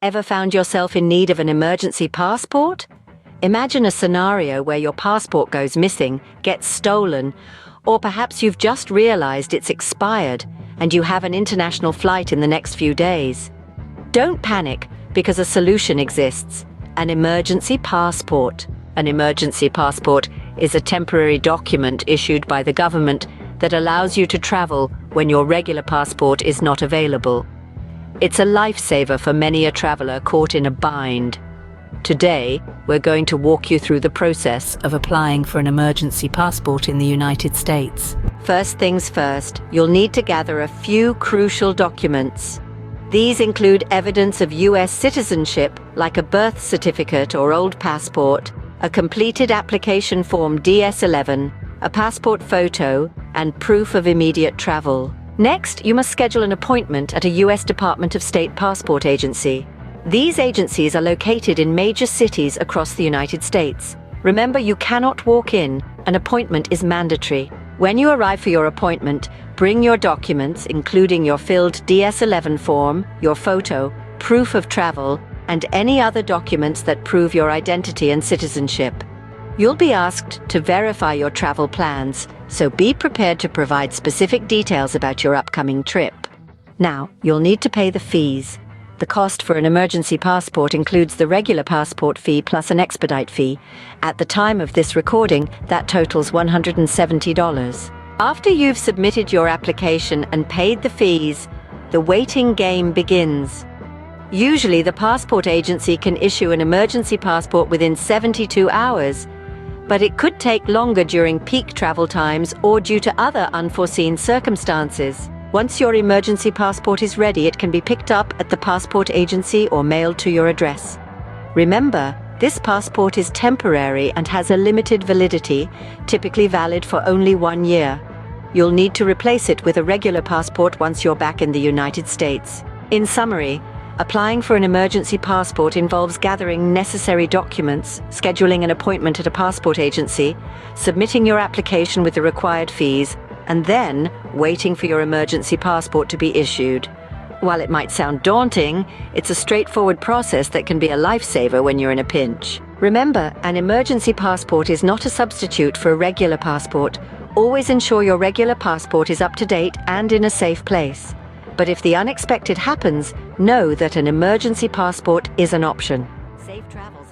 Ever found yourself in need of an emergency passport? Imagine a scenario where your passport goes missing, gets stolen, or perhaps you've just realized it's expired and you have an international flight in the next few days. Don't panic, because a solution exists: an emergency passport. An emergency passport is a temporary document issued by the government that allows you to travel when your regular passport is not available. It's a lifesaver for many a traveler caught in a bind. Today, we're going to walk you through the process of applying for an emergency passport in the United States. First things first, you'll need to gather a few crucial documents. These include evidence of U.S. citizenship, like a birth certificate or old passport, a completed application form DS-11, a passport photo, and proof of immediate travel. Next, you must schedule an appointment at a U.S. Department of State passport agency. These agencies are located in major cities across the United States. Remember, you cannot walk in. An appointment is mandatory. When you arrive for your appointment, bring your documents, including your filled DS-11 form, your photo, proof of travel, and any other documents that prove your identity and citizenship. You'll be asked to verify your travel plans, so be prepared to provide specific details about your upcoming trip. Now, you'll need to pay the fees. The cost for an emergency passport includes the regular passport fee plus an expedite fee. At the time of this recording, that totals $170. After you've submitted your application and paid the fees, the waiting game begins. Usually, the passport agency can issue an emergency passport within 72 hours, but it could take longer during peak travel times or due to other unforeseen circumstances. Once your emergency passport is ready, it can be picked up at the passport agency or mailed to your address. Remember, this passport is temporary and has a limited validity, typically valid for only 1 year. You'll need to replace it with a regular passport once you're back in the United States. In summary, applying for an emergency passport involves gathering necessary documents, scheduling an appointment at a passport agency, submitting your application with the required fees, and then waiting for your emergency passport to be issued. While it might sound daunting, it's a straightforward process that can be a lifesaver when you're in a pinch. Remember, an emergency passport is not a substitute for a regular passport. Always ensure your regular passport is up to date and in a safe place. But if the unexpected happens, know that an emergency passport is an option. Safe travels.